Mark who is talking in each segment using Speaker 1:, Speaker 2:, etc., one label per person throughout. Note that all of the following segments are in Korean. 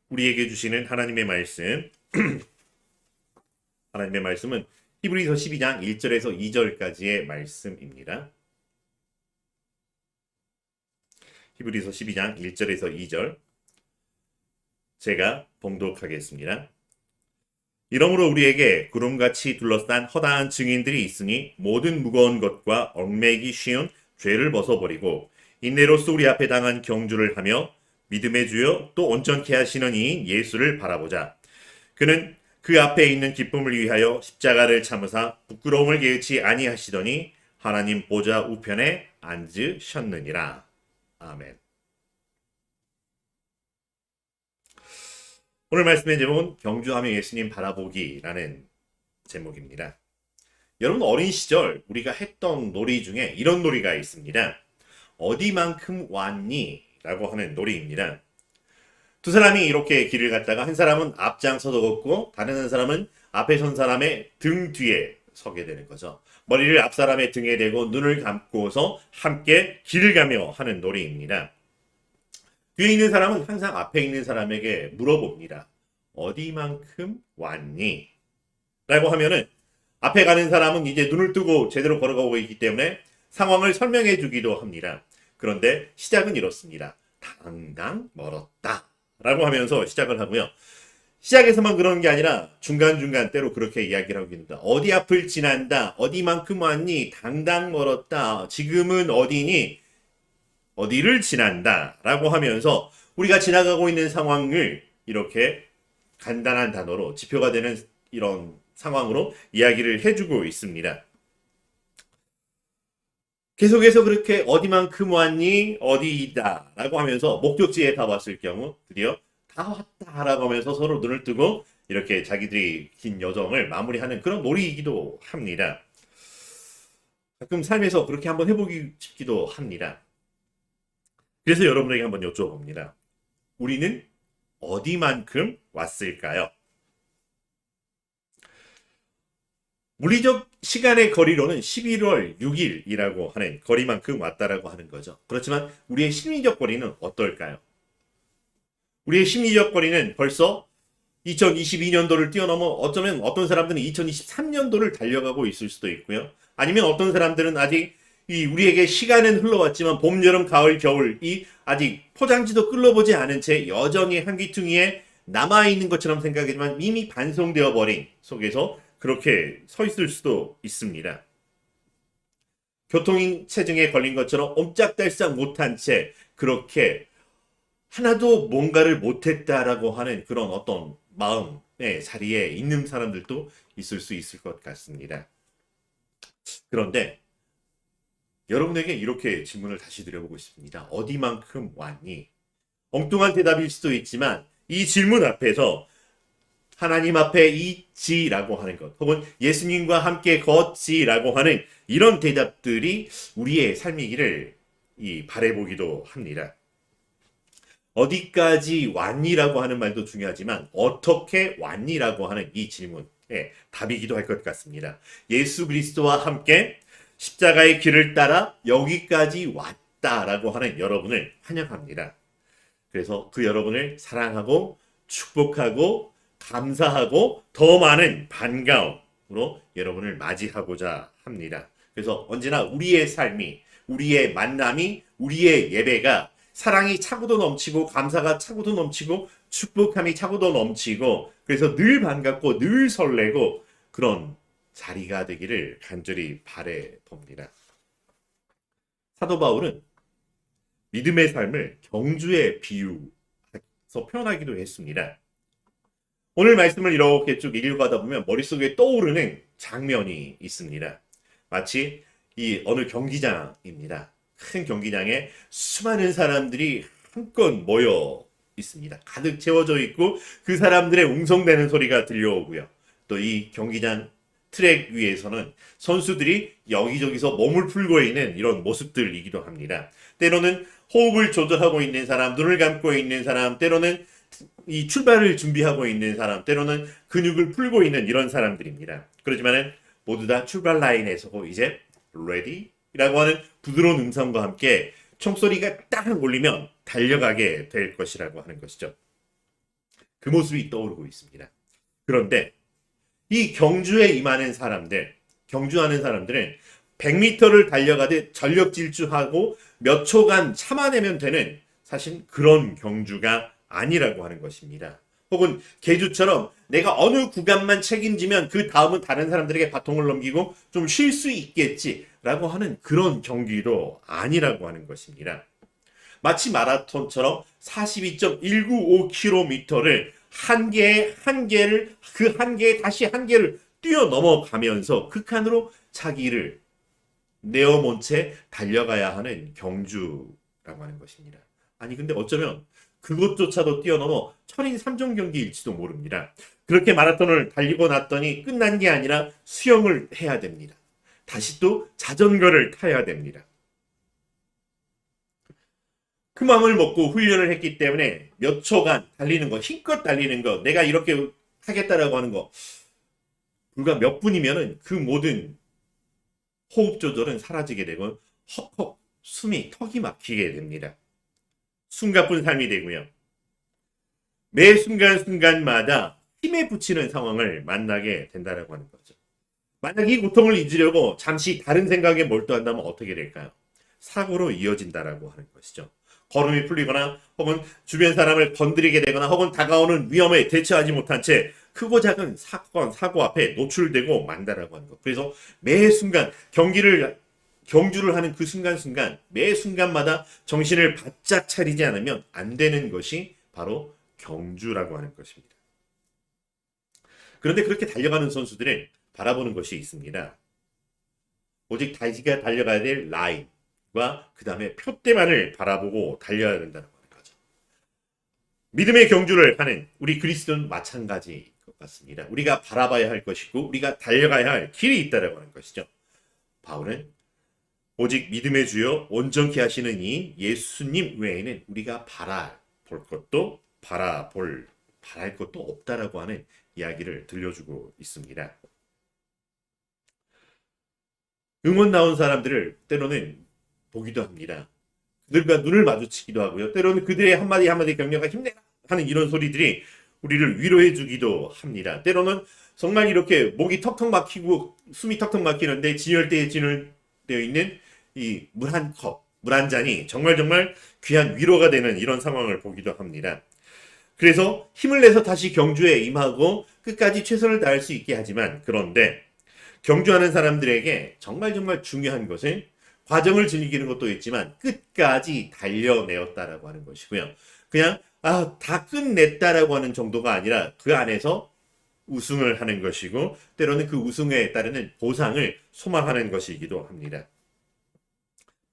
Speaker 1: 우리에게 주시는 하나님의 말씀, 하나님의 말씀은 히브리서 12장 1절에서 2절까지의 말씀입니다. 히브리서 12장 1절에서 2절 제가 봉독하겠습니다. 이러므로 우리에게 구름같이 둘러싼 허다한 증인들이 있으니 모든 무거운 것과 얽매이기 쉬운 죄를 벗어버리고 인내로써 우리 앞에 당한 경주를 하며 믿음의 주여 또 온전케 하시는 이인 예수를 바라보자. 그는 그 앞에 있는 기쁨을 위하여 십자가를 참으사 부끄러움을 개의치 아니하시더니 하나님 보좌 우편에 앉으셨느니라. 아멘. 오늘 말씀의 제목은 경주하며 예수님 바라보기라는 제목입니다. 여러분 어린 시절 우리가 했던 놀이 중에 이런 놀이가 있습니다. 어디만큼 왔니? 라고 하는 놀이입니다. 두 사람이 이렇게 길을 갔다가 한 사람은 앞장서서 걷고 다른 한 사람은 앞에 선 사람의 등 뒤에 서게 되는 거죠. 머리를 앞 사람의 등에 대고 눈을 감고서 함께 길을 가며 하는 놀이입니다. 뒤에 있는 사람은 항상 앞에 있는 사람에게 물어봅니다. 어디만큼 왔니? 라고 하면은 앞에 가는 사람은 이제 눈을 뜨고 제대로 걸어가고 있기 때문에 상황을 설명해 주기도 합니다. 그런데 시작은 이렇습니다. 당당 멀었다 라고 하면서 시작을 하고요. 시작에서만 그러는 게 아니라 중간중간 때로 그렇게 이야기를 하고 있습니다. 어디 앞을 지난다. 어디만큼 왔니? 당당 멀었다. 지금은 어디니? 어디를 지난다 라고 하면서 우리가 지나가고 있는 상황을 이렇게 간단한 단어로 지표가 되는 이런 상황으로 이야기를 해주고 있습니다. 계속해서 그렇게 어디만큼 왔니? 어디이다 라고 하면서 목적지에 다 왔을 경우 드디어 다 왔다 라고 하면서 서로 눈을 뜨고 이렇게 자기들이 긴 여정을 마무리하는 그런 놀이이기도 합니다. 가끔 삶에서 그렇게 한번 해보기 싶기도 합니다. 그래서 여러분에게 한번 여쭤봅니다. 우리는 어디만큼 왔을까요? 물리적 시간의 거리로는 11월 6일이라고 하는 거리만큼 왔다라고 하는 거죠. 그렇지만 우리의 심리적 거리는 어떨까요? 우리의 심리적 거리는 벌써 2022년도를 뛰어넘어 어쩌면 어떤 사람들은 2023년도를 달려가고 있을 수도 있고요. 아니면 어떤 사람들은 아직 우리에게 시간은 흘러왔지만 봄, 여름, 가을, 겨울 아직 포장지도 끌러보지 않은 채 여전히 한귀퉁이에 남아있는 것처럼 생각하지만 이미 반송되어 버린 속에서 그렇게 서 있을 수도 있습니다. 교통체증에 걸린 것처럼 옴짝달싹 못한 채 그렇게 하나도 뭔가를 못했다라고 하는 그런 어떤 마음의 자리에 있는 사람들도 있을 수 있을 것 같습니다. 그런데 여러분에게 이렇게 질문을 다시 드려보고 싶습니다. 어디만큼 왔니? 엉뚱한 대답일 수도 있지만 이 질문 앞에서 하나님 앞에 있지라고 하는 것 혹은 예수님과 함께 걷지라고 하는 이런 대답들이 우리의 삶이기를 바라보기도 합니다. 어디까지 왔니라고 하는 말도 중요하지만 어떻게 왔니라고 하는 이 질문의 답이기도 할 것 같습니다. 예수 그리스도와 함께 십자가의 길을 따라 여기까지 왔다라고 하는 여러분을 환영합니다. 그래서 그 여러분을 사랑하고 축복하고 감사하고 더 많은 반가움으로 여러분을 맞이하고자 합니다. 그래서 언제나 우리의 삶이, 우리의 만남이, 우리의 예배가 사랑이 차고도 넘치고 감사가 차고도 넘치고 축복함이 차고도 넘치고 그래서 늘 반갑고 늘 설레고 그런 자리가 되기를 간절히 바래 봅니다. 사도 바울은 믿음의 삶을 경주에 비유해서 표현하기도 했습니다. 오늘 말씀을 이렇게 쭉 읽어가다 보면 머릿속에 떠오르는 장면이 있습니다. 마치 이 어느 경기장입니다. 큰 경기장에 수많은 사람들이 한껏 모여 있습니다. 가득 채워져 있고 그 사람들의 웅성대는 소리가 들려오고요. 또 이 경기장 트랙 위에서는 선수들이 여기저기서 몸을 풀고 있는 이런 모습들이기도 합니다. 때로는 호흡을 조절하고 있는 사람, 눈을 감고 있는 사람, 때로는 이 출발을 준비하고 있는 사람, 때로는 근육을 풀고 있는 이런 사람들입니다. 그렇지만은 모두 다 출발 라인에 서고 이제 ready? 라고 하는 부드러운 음성과 함께 총소리가 딱 울리면 달려가게 될 것이라고 하는 것이죠. 그 모습이 떠오르고 있습니다. 그런데 이 경주에 임하는 사람들, 경주하는 사람들은 100m를 달려가듯 전력 질주하고 몇 초간 참아내면 되는 사실 그런 경주가 아니라고 하는 것입니다. 혹은 계주처럼 내가 어느 구간만 책임지면 그 다음은 다른 사람들에게 바통을 넘기고 좀 쉴 수 있겠지라고 하는 그런 경기도 아니라고 하는 것입니다. 마치 마라톤처럼 42.195km를 한 개의 한계를 그 한계에 다시 한계를 뛰어넘어가면서 극한으로 자기를 내어몬 채 달려가야 하는 경주라고 하는 것입니다. 아니 근데 어쩌면 그것조차도 뛰어넘어 철인 3종 경기일지도 모릅니다. 그렇게 마라톤을 달리고 났더니 끝난 게 아니라 수영을 해야 됩니다. 다시 또 자전거를 타야 됩니다. 그 마음을 먹고 훈련을 했기 때문에 몇 초간 달리는 거, 힘껏 달리는 거, 내가 이렇게 하겠다라고 하는 거 불과 몇 분이면은 그 모든 호흡 조절은 사라지게 되고 헉헉 숨이 턱이 막히게 됩니다. 숨가쁜 삶이 되고요. 매 순간순간마다 힘에 부치는 상황을 만나게 된다라고 하는 거죠. 만약 이 고통을 잊으려고 잠시 다른 생각에 몰두한다면 어떻게 될까요? 사고로 이어진다라고 하는 것이죠. 걸음이 풀리거나 혹은 주변 사람을 건드리게 되거나 혹은 다가오는 위험에 대처하지 못한 채 크고 작은 사건, 사고 앞에 노출되고 만다라고 하는 것. 그래서 매 순간 경주를 하는 그 순간순간 매 순간마다 정신을 바짝 차리지 않으면 안 되는 것이 바로 경주라고 하는 것입니다. 그런데 그렇게 달려가는 선수들은 바라보는 것이 있습니다. 오직 자기가 달려가야 될 라인과 그 다음에 표대만을 바라보고 달려야 된다는 거죠. 믿음의 경주를 하는 우리 그리스도는 마찬가지인 것 같습니다. 우리가 바라봐야 할 것이고 우리가 달려가야 할 길이 있다고 하는 것이죠. 바울은 오직 믿음의 주여 온전케 하시는 이 예수님 외에는 우리가 바랄 것도 없다라고 하는 이야기를 들려주고 있습니다. 응원 나온 사람들을 때로는 보기도 합니다. 그들과 눈을 마주치기도 하고요. 때로는 그들의 한마디 한마디 격려가 힘내라 하는 이런 소리들이 우리를 위로해 주기도 합니다. 때로는 정말 이렇게 목이 턱턱 막히고 숨이 턱턱 막히는데 진열대에 진열되어 있는 이 물 한 컵, 물 한 잔이 정말 귀한 위로가 되는 이런 상황을 보기도 합니다. 그래서 힘을 내서 다시 경주에 임하고 끝까지 최선을 다할 수 있게 하지만 그런데 경주하는 사람들에게 정말 중요한 것은 과정을 즐기는 것도 있지만 끝까지 달려내었다라고 하는 것이고요. 그냥 다 끝냈다라고 하는 정도가 아니라 그 안에서 우승을 하는 것이고 때로는 그 우승에 따르는 보상을 소망하는 것이기도 합니다.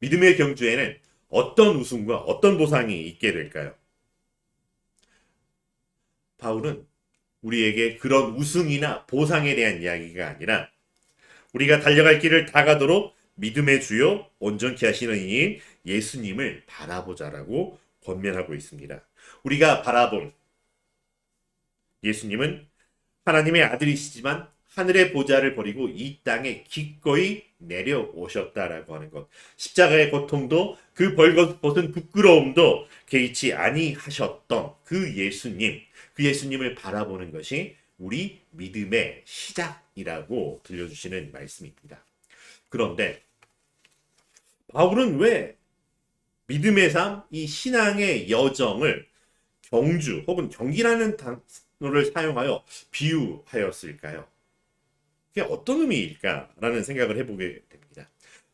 Speaker 1: 믿음의 경주에는 어떤 우승과 어떤 보상이 있게 될까요? 바울은 우리에게 그런 우승이나 보상에 대한 이야기가 아니라 우리가 달려갈 길을 다 가도록 믿음의 주요 온전케 하시는 이인 예수님을 바라보자라고 권면하고 있습니다. 우리가 바라볼 예수님은 하나님의 아들이시지만 하늘의 보좌를 버리고 이 땅에 기꺼이 내려오셨다라고 하는 것. 십자가의 고통도 그 벌거벗은 부끄러움도 개의치 아니하셨던 그 예수님을 바라보는 것이 우리 믿음의 시작이라고 들려주시는 말씀입니다. 그런데 바울은 왜 믿음의 삶, 이 신앙의 여정을 경주 혹은 경기라는 단어를 사용하여 비유하였을까요? 그게 어떤 의미일까라는 생각을 해보게 됩니다.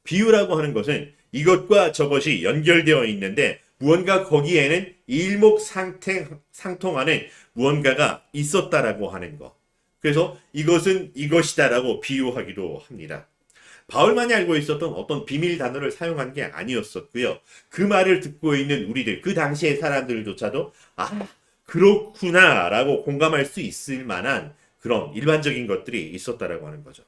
Speaker 1: 비유라고 하는 것은 이것과 저것이 연결되어 있는데 무언가 거기에는 일목상통하는 무언가가 있었다라고 하는 것. 그래서 이것은 이것이다라고 비유하기도 합니다. 바울만이 알고 있었던 어떤 비밀 단어를 사용한 게 아니었었고요. 그 말을 듣고 있는 우리들, 그 당시의 사람들조차도 그렇구나라고 공감할 수 있을 만한 그런 일반적인 것들이 있었다라고 하는 거죠.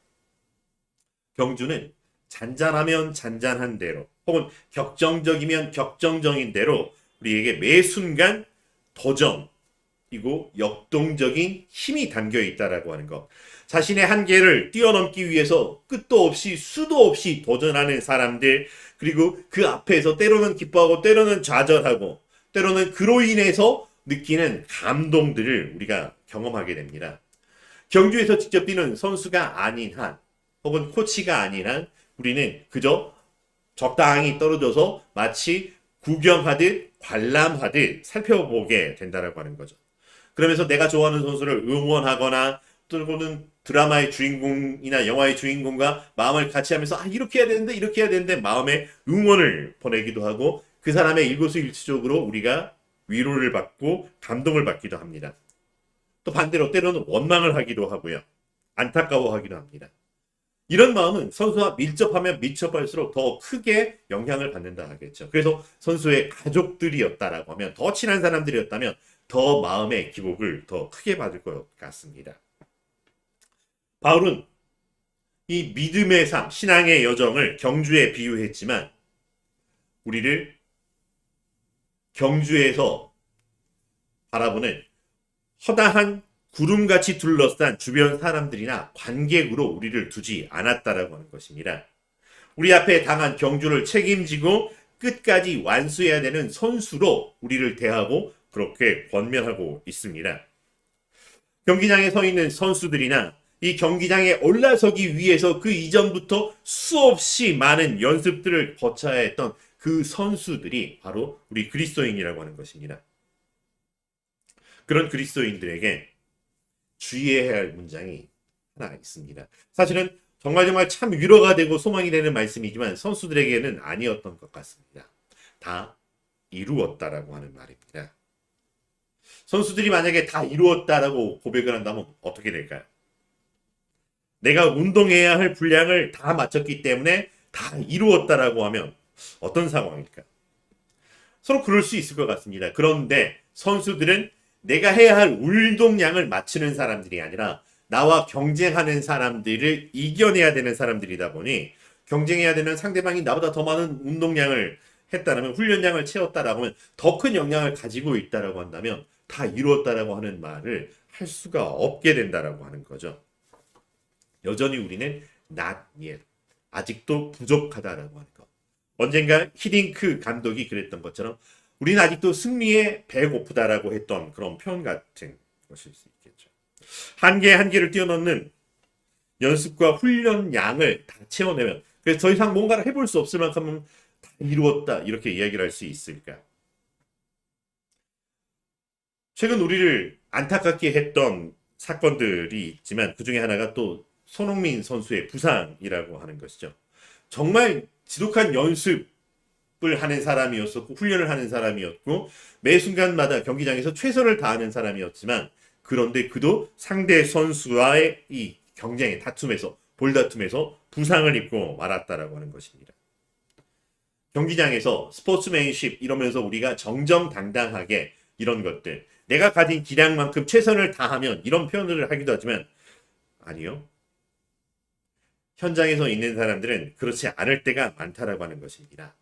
Speaker 1: 경주는 잔잔하면 잔잔한 대로 혹은 격정적이면 격정적인 대로 우리에게 매 순간 도전이고 역동적인 힘이 담겨 있다라고 하는 것. 자신의 한계를 뛰어넘기 위해서 끝도 없이 수도 없이 도전하는 사람들, 그리고 그 앞에서 때로는 기뻐하고 때로는 좌절하고 때로는 그로 인해서 느끼는 감동들을 우리가 경험하게 됩니다. 경주에서 직접 뛰는 선수가 아닌 한, 혹은 코치가 아닌 한, 우리는 그저 적당히 떨어져서 마치 구경하듯 관람하듯 살펴보게 된다라고 하는 거죠. 그러면서 내가 좋아하는 선수를 응원하거나 또는 드라마의 주인공이나 영화의 주인공과 마음을 같이 하면서 이렇게 해야 되는데 이렇게 해야 되는데 마음에 응원을 보내기도 하고 그 사람의 일거수일투족으로 우리가 위로를 받고 감동을 받기도 합니다. 또 반대로 때로는 원망을 하기도 하고요. 안타까워하기도 합니다. 이런 마음은 선수와 밀접하면 밀접할수록 더 크게 영향을 받는다 하겠죠. 그래서 선수의 가족들이었다라고 하면, 더 친한 사람들이었다면 더 마음의 기복을 더 크게 받을 것 같습니다. 바울은 이 믿음의 삶, 신앙의 여정을 경주에 비유했지만 우리를 경주에서 바라보는 허다한 구름같이 둘러싼 주변 사람들이나 관객으로 우리를 두지 않았다라고 하는 것입니다. 우리 앞에 당한 경주를 책임지고 끝까지 완수해야 되는 선수로 우리를 대하고 그렇게 권면하고 있습니다. 경기장에 서 있는 선수들이나 이 경기장에 올라서기 위해서 그 이전부터 수없이 많은 연습들을 거쳐야 했던 그 선수들이 바로 우리 그리스도인이라고 하는 것입니다. 그런 그리스도인들에게 주의해야 할 문장이 하나 있습니다. 사실은 정말 참 위로가 되고 소망이 되는 말씀이지만 선수들에게는 아니었던 것 같습니다. 다 이루었다라고 하는 말입니다. 선수들이 만약에 다 이루었다라고 고백을 한다면 어떻게 될까요? 내가 운동해야 할 분량을 다 마쳤기 때문에 다 이루었다라고 하면 어떤 상황일까요? 서로 그럴 수 있을 것 같습니다. 그런데 선수들은 내가 해야 할 운동량을 맞추는 사람들이 아니라 나와 경쟁하는 사람들을 이겨내야 되는 사람들이다 보니 경쟁해야 되는 상대방이 나보다 더 많은 운동량을 했다면, 훈련량을 채웠다라고 하면, 더 큰 역량을 가지고 있다라고 한다면 다 이루었다라고 하는 말을 할 수가 없게 된다라고 하는 거죠. 여전히 우리는 not yet, 아직도 부족하다라고 하는 것. 언젠가 히딩크 감독이 그랬던 것처럼 우리는 아직도 승리에 배고프다라고 했던 그런 표현 같은 것일 수 있겠죠. 한계를 뛰어넘는 연습과 훈련량을 다 채워내면, 그래서 더 이상 뭔가를 해볼 수 없을 만큼은 다 이루었다, 이렇게 이야기를 할 수 있을까? 최근 우리를 안타깝게 했던 사건들이 있지만 그 중에 하나가 또 손흥민 선수의 부상이라고 하는 것이죠. 정말 지독한 연습을 하는 사람이었었고 훈련을 하는 사람이었고 매 순간마다 경기장에서 최선을 다하는 사람이었지만, 그런데 그도 상대 선수와의 이 경쟁의 다툼에서, 볼다툼에서 부상을 입고 말았다라고 하는 것입니다. 경기장에서 스포츠맨십 이러면서 우리가 정정당당하게 이런 것들, 내가 가진 기량만큼 최선을 다하면, 이런 표현을 하기도 하지만 아니요. 현장에서 있는 사람들은 그렇지 않을 때가 많다라고 하는 것입니다.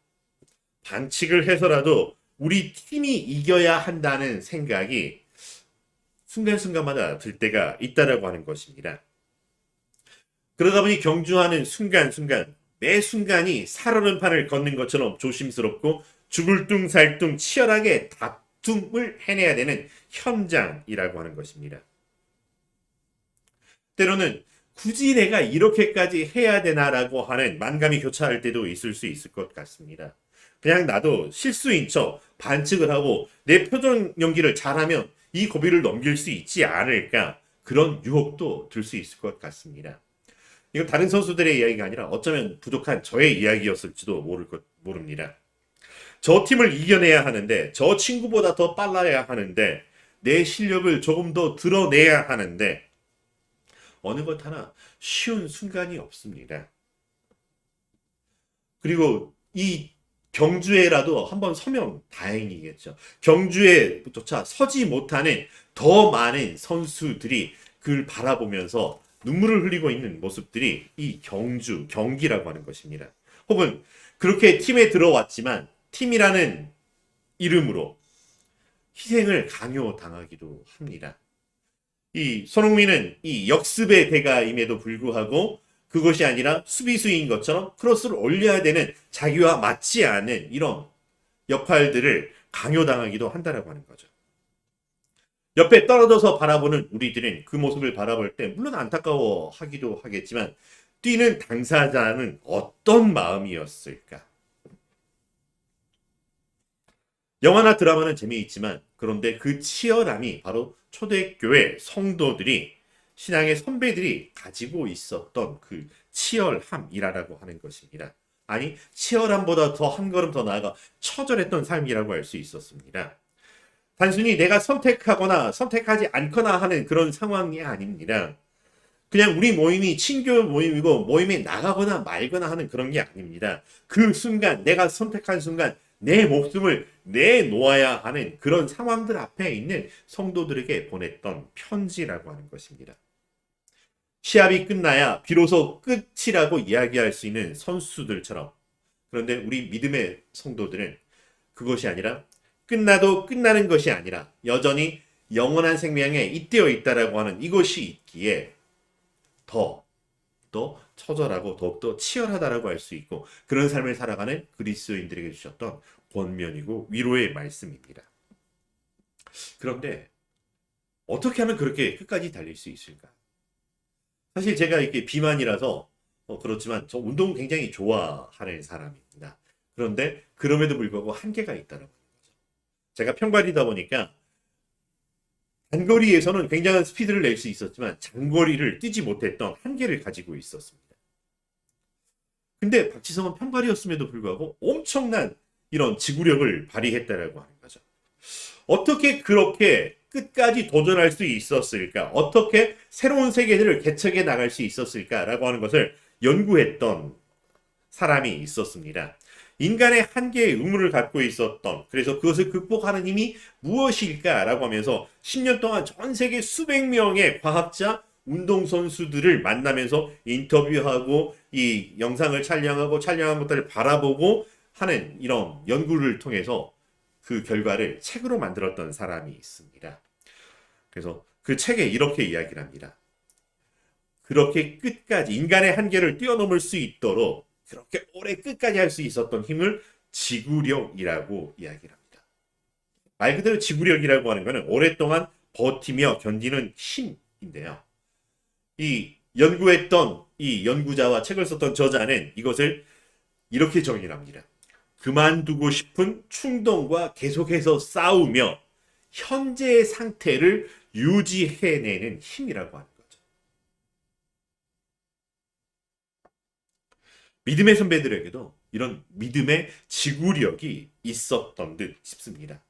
Speaker 1: 반칙을 해서라도 우리 팀이 이겨야 한다는 생각이 순간순간마다 들 때가 있다라고 하는 것입니다. 그러다 보니 경주하는 순간순간, 매 순간이 살얼음판을 걷는 것처럼 조심스럽고 죽을 둥살둥 치열하게 다툼을 해내야 되는 현장이라고 하는 것입니다. 때로는 굳이 내가 이렇게까지 해야 되나라고 하는 만감이 교차할 때도 있을 수 있을 것 같습니다. 그냥 나도 실수인 척 반칙을 하고 내 표정 연기를 잘하면 이 고비를 넘길 수 있지 않을까, 그런 유혹도 들 수 있을 것 같습니다. 이건 다른 선수들의 이야기가 아니라 어쩌면 부족한 저의 이야기였을지도 모릅니다. 저 팀을 이겨내야 하는데, 저 친구보다 더 빨라야 하는데, 내 실력을 조금 더 드러내야 하는데 어느 것 하나 쉬운 순간이 없습니다. 그리고 이 경주에라도 한번 서면 다행이겠죠. 경주에조차 서지 못하는 더 많은 선수들이 그를 바라보면서 눈물을 흘리고 있는 모습들이 이 경기라고 하는 것입니다. 혹은 그렇게 팀에 들어왔지만 팀이라는 이름으로 희생을 강요당하기도 합니다. 이 손흥민은 이 역습의 대가임에도 불구하고 그것이 아니라 수비수인 것처럼 크로스를 올려야 되는 자기와 맞지 않은 이런 역할들을 강요당하기도 한다라고 하는 거죠. 옆에 떨어져서 바라보는 우리들은 그 모습을 바라볼 때 물론 안타까워하기도 하겠지만 뛰는 당사자는 어떤 마음이었을까? 영화나 드라마는 재미있지만 그런데 그 치열함이 바로 초대교회 성도들이 신앙의 선배들이 가지고 있었던 그 치열함이라고 하는 것입니다. 아니 치열함보다 더 한 걸음 더 나아가 처절했던 삶이라고 할 수 있었습니다. 단순히 내가 선택하거나 선택하지 않거나 하는 그런 상황이 아닙니다. 그냥 우리 모임이 친교 모임이고 모임에 나가거나 말거나 하는 그런 게 아닙니다. 그 순간 내가 선택한 순간 내 목숨을 내놓아야 하는 그런 상황들 앞에 있는 성도들에게 보냈던 편지라고 하는 것입니다. 시합이 끝나야 비로소 끝이라고 이야기할 수 있는 선수들처럼 그런데 우리 믿음의 성도들은 그것이 아니라 끝나도 끝나는 것이 아니라 여전히 영원한 생명에 잇대어 있다라고 하는 이것이 있기에 더 처절하고 더욱더 치열하다라고 할 수 있고 그런 삶을 살아가는 그리스도인들에게 주셨던 권면이고 위로의 말씀입니다. 그런데 어떻게 하면 그렇게 끝까지 달릴 수 있을까? 사실 제가 이렇게 비만이라서 그렇지만 저 운동 굉장히 좋아하는 사람입니다. 그런데 그럼에도 불구하고 한계가 있다는 거죠. 제가 평발이다 보니까 단거리에서는 굉장한 스피드를 낼 수 있었지만 장거리를 뛰지 못했던 한계를 가지고 있었습니다. 근데 박지성은 평발이었음에도 불구하고 엄청난 이런 지구력을 발휘했다라고 하는 거죠. 어떻게 그렇게 끝까지 도전할 수 있었을까? 어떻게 새로운 세계들을 개척해 나갈 수 있었을까라고 하는 것을 연구했던 사람이 있었습니다. 인간의 한계의 의문을 갖고 있었던 그래서 그것을 극복하는 힘이 무엇일까라고 하면서 10년 동안 전 세계 수백 명의 과학자, 운동선수들을 만나면서 인터뷰하고 이 영상을 촬영하고 촬영한 것들을 바라보고 하는 이런 연구를 통해서 그 결과를 책으로 만들었던 사람이 있습니다. 그래서 그 책에 이렇게 이야기를 합니다. 그렇게 끝까지 인간의 한계를 뛰어넘을 수 있도록 그렇게 오래 끝까지 할 수 있었던 힘을 지구력이라고 이야기를 합니다. 말 그대로 지구력이라고 하는 것은 오랫동안 버티며 견디는 힘인데요. 이 연구했던 이 연구자와 책을 썼던 저자는 이것을 이렇게 정의를 합니다. 그만두고 싶은 충동과 계속해서 싸우며 현재의 상태를 유지해내는 힘이라고 하는 거죠. 믿음의 선배들에게도 이런 믿음의 지구력이 있었던 듯 싶습니다.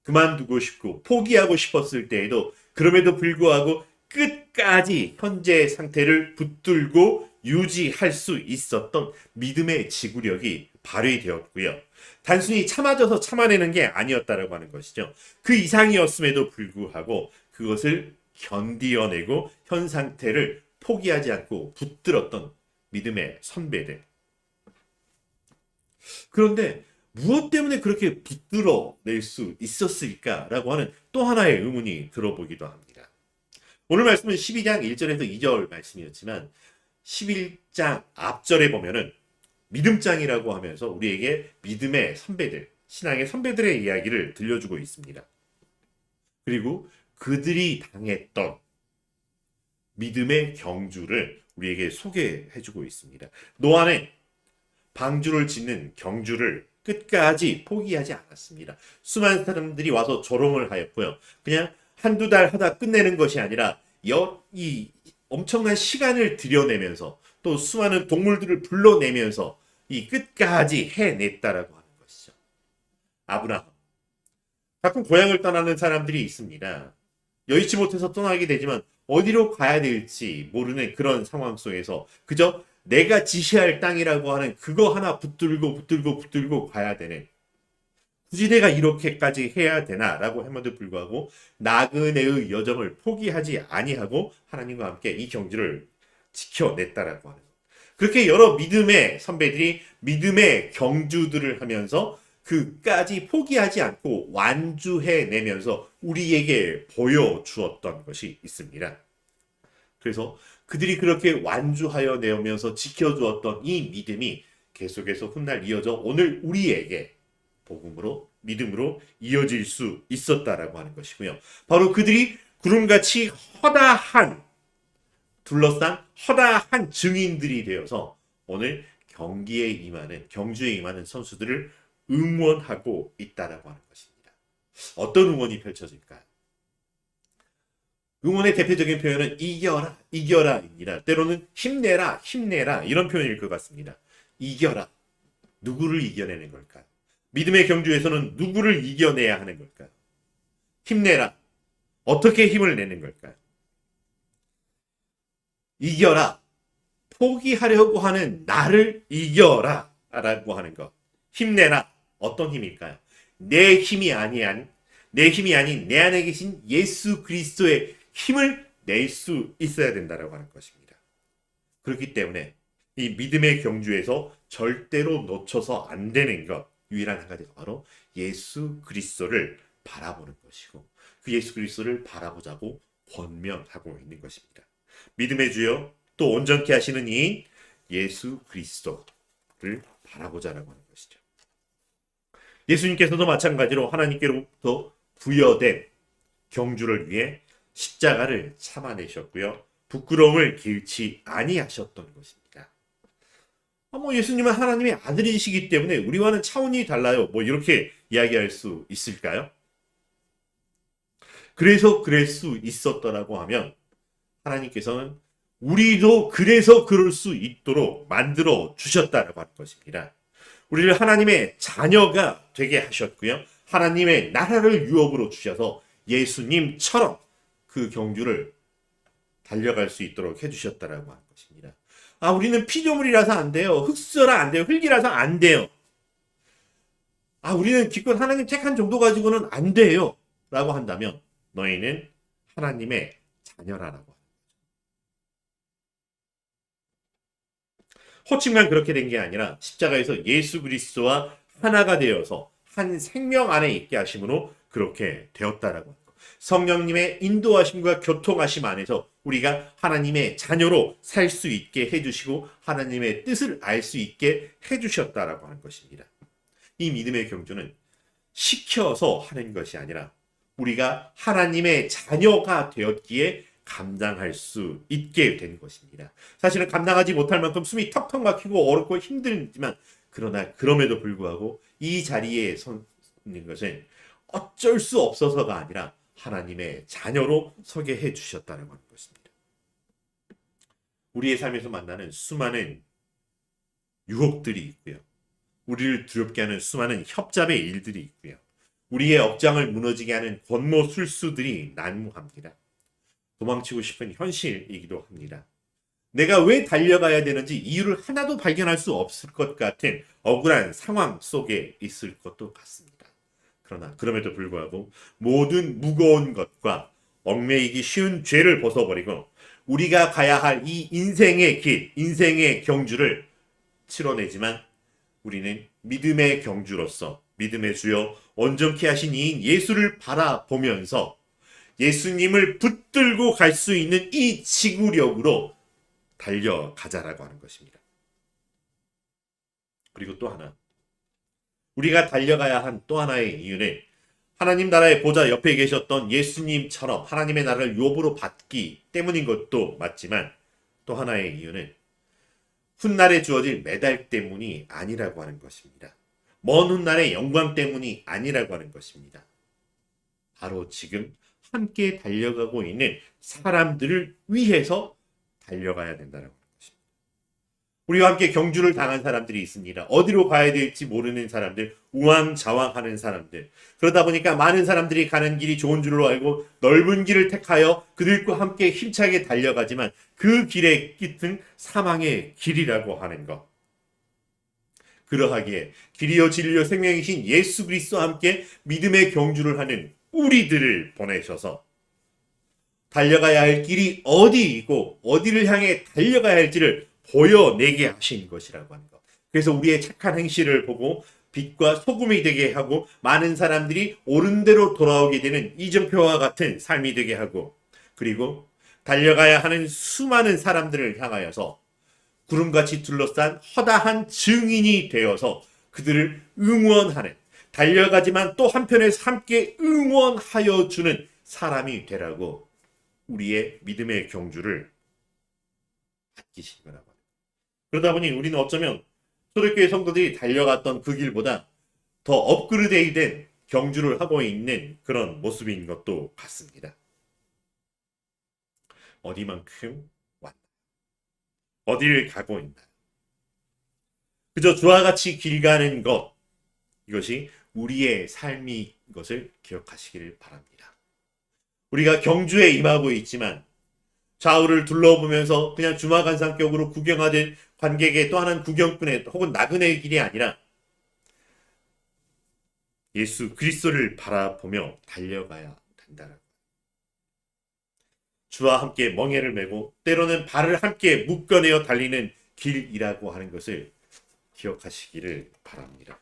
Speaker 1: 그만두고 싶고 포기하고 싶었을 때에도 그럼에도 불구하고 끝까지 현재의 상태를 붙들고 유지할 수 있었던 믿음의 지구력이 발휘되었고요. 단순히 참아져서 참아내는 게 아니었다라고 하는 것이죠. 그 이상이었음에도 불구하고 그것을 견디어내고 현 상태를 포기하지 않고 붙들었던 믿음의 선배들. 그런데 무엇 때문에 그렇게 붙들어낼 수 있었을까라고 하는 또 하나의 의문이 들어보기도 합니다. 오늘 말씀은 12장 1절에서 2절 말씀이었지만 11장 앞절에 보면은 믿음장이라고 하면서 우리에게 믿음의 선배들, 신앙의 선배들의 이야기를 들려주고 있습니다. 그리고 그들이 당했던 믿음의 경주를 우리에게 소개해주고 있습니다. 노아는 방주를 짓는 경주를 끝까지 포기하지 않았습니다. 수많은 사람들이 와서 조롱을 하였고요. 그냥 한두 달 하다 끝내는 것이 아니라 이 엄청난 시간을 들여내면서 또 수많은 동물들을 불러내면서 이 끝까지 해냈다라고 하는 것이죠. 아브라함. 가끔 고향을 떠나는 사람들이 있습니다. 여의치 못해서 떠나게 되지만 어디로 가야 될지 모르는 그런 상황 속에서 그저 내가 지시할 땅이라고 하는 그거 하나 붙들고 가야 되는 굳이 내가 이렇게까지 해야 되나라고 함에도 불구하고 나그네의 여정을 포기하지 아니하고 하나님과 함께 이 경주를 지켜냈다라고 하는 것. 그렇게 여러 믿음의 선배들이 믿음의 경주들을 하면서 그까지 포기하지 않고 완주해내면서 우리에게 보여주었던 것이 있습니다. 그래서 그들이 그렇게 완주하여 내오면서 지켜주었던 이 믿음이 계속해서 훗날 이어져 오늘 우리에게 복음으로 믿음으로 이어질 수 있었다라고 하는 것이고요. 바로 그들이 구름같이 허다한 둘러싼 허다한 증인들이 되어서 오늘 경주에 임하는 선수들을 응원하고 있다라고 하는 것입니다. 어떤 응원이 펼쳐질까요? 응원의 대표적인 표현은 이겨라, 이겨라입니다. 때로는 힘내라, 힘내라 이런 표현일 것 같습니다. 이겨라. 누구를 이겨내는 걸까요? 믿음의 경주에서는 누구를 이겨내야 하는 걸까요? 힘내라. 어떻게 힘을 내는 걸까요? 이겨라. 포기하려고 하는 나를 이겨라 라고 하는 것. 힘내라. 어떤 힘일까요? 내 힘이 아닌 내 안에 계신 예수 그리스도의 힘을 낼 수 있어야 된다라고 하는 것입니다. 그렇기 때문에 이 믿음의 경주에서 절대로 놓쳐서 안 되는 것 유일한 한 가지가 바로 예수 그리스도를 바라보는 것이고 그 예수 그리스도를 바라보자고 권면하고 있는 것입니다. 믿음의 주여 또 온전케 하시는 이 예수 그리스도를 바라보자라고 하는 것이죠. 예수님께서도 마찬가지로 하나님께로부터 부여된 경주를 위해 십자가를 참아내셨고요. 부끄러움을 길치 아니하셨던 것입니다. 예수님은 하나님의 아들이시기 때문에 우리와는 차원이 달라요. 이렇게 이야기할 수 있을까요? 그래서 그럴 수 있었더라고 하면 하나님께서는 우리도 그래서 그럴 수 있도록 만들어 주셨다라고 하는 것입니다. 우리를 하나님의 자녀가 되게 하셨고요. 하나님의 나라를 유업으로 주셔서 예수님처럼 그 경주를 달려갈 수 있도록 해주셨다라고 하는 것입니다. 우리는 피조물이라서 안 돼요. 흙수저라 안 돼요. 흙이라서 안 돼요. 우리는 기껏 하나님 택한 정도 가지고는 안 돼요. 라고 한다면 너희는 하나님의 자녀라라고 합니다. 호칭만 그렇게 된 게 아니라 십자가에서 예수 그리스도와 하나가 되어서 한 생명 안에 있게 하심으로 그렇게 되었다라고 합니다. 성령님의 인도하심과 교통하심 안에서 우리가 하나님의 자녀로 살 수 있게 해주시고 하나님의 뜻을 알 수 있게 해주셨다라고 하는 것입니다. 이 믿음의 경주는 시켜서 하는 것이 아니라 우리가 하나님의 자녀가 되었기에 감당할 수 있게 된 것입니다. 사실은 감당하지 못할 만큼 숨이 턱턱 막히고 어렵고 힘들지만 그러나 그럼에도 불구하고 이 자리에 서 있는 것은 어쩔 수 없어서가 아니라 하나님의 자녀로 서게 해주셨다는 것입니다. 우리의 삶에서 만나는 수많은 유혹들이 있고요. 우리를 두렵게 하는 수많은 협잡의 일들이 있고요. 우리의 억장을 무너지게 하는 권모술수들이 난무합니다. 도망치고 싶은 현실이기도 합니다. 내가 왜 달려가야 되는지 이유를 하나도 발견할 수 없을 것 같은 억울한 상황 속에 있을 것도 같습니다. 그러나 그럼에도 불구하고 모든 무거운 것과 얽매이기 쉬운 죄를 벗어버리고 우리가 가야 할 이 인생의 길, 인생의 경주를 치러내지만 우리는 믿음의 경주로서 믿음의 주여 온전케 하신 이인 예수를 바라보면서 예수님을 붙들고 갈 수 있는 이 지구력으로 달려가자라고 하는 것입니다. 그리고 또 하나, 우리가 달려가야 한 또 하나의 이유는 하나님 나라의 보좌 옆에 계셨던 예수님처럼 하나님의 나라를 유업으로 받기 때문인 것도 맞지만 또 하나의 이유는 훗날에 주어질 메달 때문이 아니라고 하는 것입니다. 먼 훗날의 영광 때문이 아니라고 하는 것입니다. 바로 지금 함께 달려가고 있는 사람들을 위해서 달려가야 된다는 것입니다. 우리와 함께 경주를 당한 사람들이 있습니다. 어디로 가야 될지 모르는 사람들, 우왕좌왕하는 사람들. 그러다 보니까 많은 사람들이 가는 길이 좋은 줄로 알고 넓은 길을 택하여 그들과 함께 힘차게 달려가지만 그 길의 끝은 사망의 길이라고 하는 것. 그러하기에 길이요 진리요 생명이신 예수 그리스도와 함께 믿음의 경주를 하는 우리들을 보내셔서 달려가야 할 길이 어디이고 어디를 향해 달려가야 할지를 보여내게 하신 것이라고 하는 것. 그래서 우리의 착한 행실을 보고 빛과 소금이 되게 하고 많은 사람들이 옳은 대로 돌아오게 되는 이정표와 같은 삶이 되게 하고 그리고 달려가야 하는 수많은 사람들을 향하여서 구름같이 둘러싼 허다한 증인이 되어서 그들을 응원하는 달려가지만 또 한편에서 함께 응원하여 주는 사람이 되라고 우리의 믿음의 경주를 아끼신 거라고. 그러다 보니 우리는 어쩌면 초대교회 성도들이 달려갔던 그 길보다 더 업그레이드된 경주를 하고 있는 그런 모습인 것도 같습니다. 어디만큼 왔나? 어디를 가고 있나? 그저 주와 같이 길 가는 것, 이것이 우리의 삶인 것을 기억하시기를 바랍니다. 우리가 경주에 임하고 있지만 좌우를 둘러보면서 그냥 주마간상격으로 구경하듯 관객의 또 하나는 구경꾼의 혹은 나그네의 길이 아니라 예수 그리스도를 바라보며 달려가야 된다는 것. 주와 함께 멍에를 메고 때로는 발을 함께 묶어내어 달리는 길이라고 하는 것을 기억하시기를 바랍니다.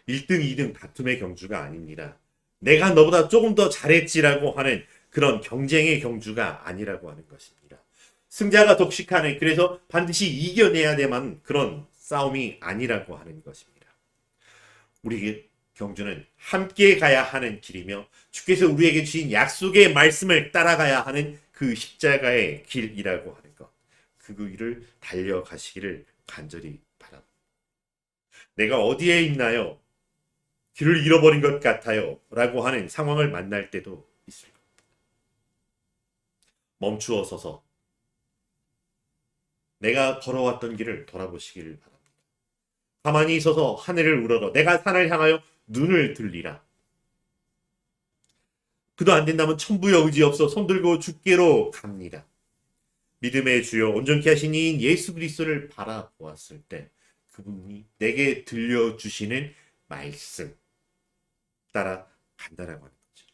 Speaker 1: 1등, 2등 다툼의 경주가 아닙니다. 내가 너보다 조금 더 잘했지라고 하는 그런 경쟁의 경주가 아니라고 하는 것입니다. 승자가 독식하는, 그래서 반드시 이겨내야 되만 그런 싸움이 아니라고 하는 것입니다. 우리 경주는 함께 가야 하는 길이며 주께서 우리에게 주신 약속의 말씀을 따라가야 하는 그 십자가의 길이라고 하는 것. 그 길을 달려가시기를 간절히 바랍니다. 내가 어디에 있나요? 길을 잃어버린 것 같아요. 라고 하는 상황을 만날 때도 있을 겁니다. 멈추어 서서 내가 걸어왔던 길을 돌아보시기를 바랍니다. 가만히 서서 하늘을 우러러 내가 산을 향하여 눈을 들리라. 그도 안 된다면 천부여 의지없어 손들고 주께로 갑니다. 믿음의 주여 온전케 하신 이인 예수 그리스도를 바라보았을 때 그분이 내게 들려주시는 말씀 따라 간다라고 하는 거죠.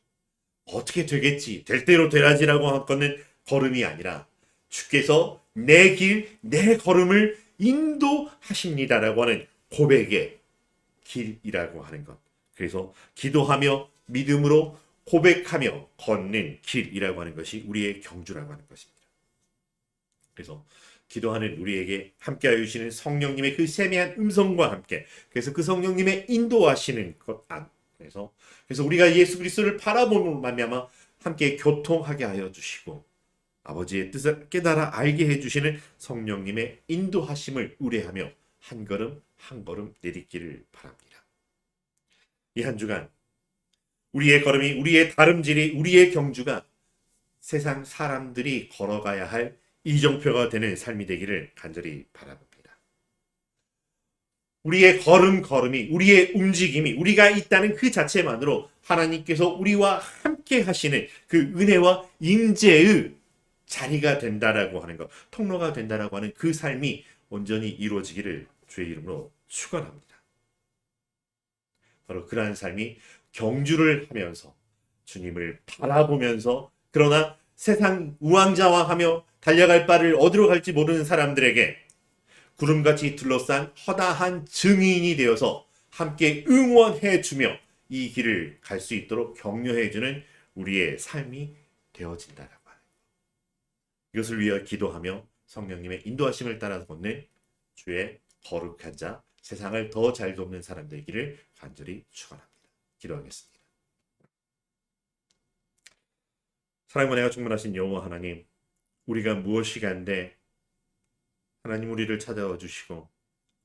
Speaker 1: 어떻게 되겠지, 될 대로 되라지라고 하는 걸음이 아니라 주께서 내 길, 내 걸음을 인도하십니다라고 하는 고백의 길이라고 하는 것. 그래서 기도하며 믿음으로 고백하며 걷는 길이라고 하는 것이 우리의 경주라고 하는 것입니다. 그래서 기도하는 우리에게 함께하여 주시는 성령님의 그 세미한 음성과 함께, 그래서 그 성령님의 인도하시는 것 안에서, 그래서 우리가 예수 그리스도를 바라보는 말미암아 함께 교통하게 하여 주시고 아버지의 뜻을 깨달아 알게 해주시는 성령님의 인도하심을 의뢰하며 한 걸음 한 걸음 내딛기를 바랍니다. 이 한 주간 우리의 걸음이, 우리의 다름질이, 우리의 경주가 세상 사람들이 걸어가야 할 이정표가 되는 삶이 되기를 간절히 바라봅니다. 우리의 걸음이, 우리의 움직임이, 우리가 있다는 그 자체만으로 하나님께서 우리와 함께 하시는 그 은혜와 임재의 자리가 된다라고 하는 것, 통로가 된다라고 하는 그 삶이 온전히 이루어지기를 주의 이름으로 축원합니다. 바로 그러한 삶이 경주를 하면서 주님을 바라보면서, 그러나 세상 우왕좌왕하며 달려갈 바를 어디로 갈지 모르는 사람들에게 구름같이 둘러싼 허다한 증인이 되어서 함께 응원해주며 이 길을 갈 수 있도록 격려해주는 우리의 삶이 되어진다라고 하는 것. 이것을 위하여 기도하며 성령님의 인도하심을 따라 걷는 주의 거룩한 자, 세상을 더 잘 돕는 사람 되기를 간절히 축원합니다. 기도하겠습니다. 사랑과 은혜가 충만하신 여호와 하나님, 우리가 무엇이 간데 하나님 우리를 찾아와 주시고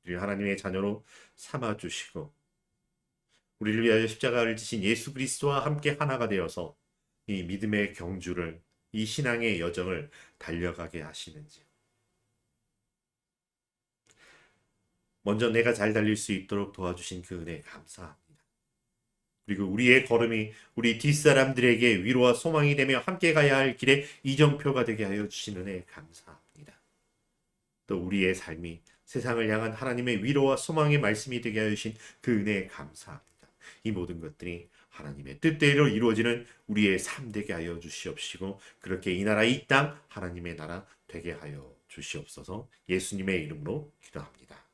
Speaker 1: 우리를 하나님의 자녀로 삼아 주시고 우리를 위하여 십자가를 지신 예수 그리스도와 함께 하나가 되어서 이 믿음의 경주를, 이 신앙의 여정을 달려가게 하시는지, 먼저 내가 잘 달릴 수 있도록 도와주신 그 은혜 감사합니다. 그리고 우리의 걸음이 우리 뒷사람들에게 위로와 소망이 되며 함께 가야 할 길의 이정표가 되게 하여 주신 은혜 감사합니다. 또 우리의 삶이 세상을 향한 하나님의 위로와 소망의 말씀이 되게 하여 주신 그 은혜 감사합니다. 이 모든 것들이 하나님의 뜻대로 이루어지는 우리의 삶 되게 하여 주시옵시고, 그렇게 이 나라 이 땅 하나님의 나라 되게 하여 주시옵소서. 예수님의 이름으로 기도합니다.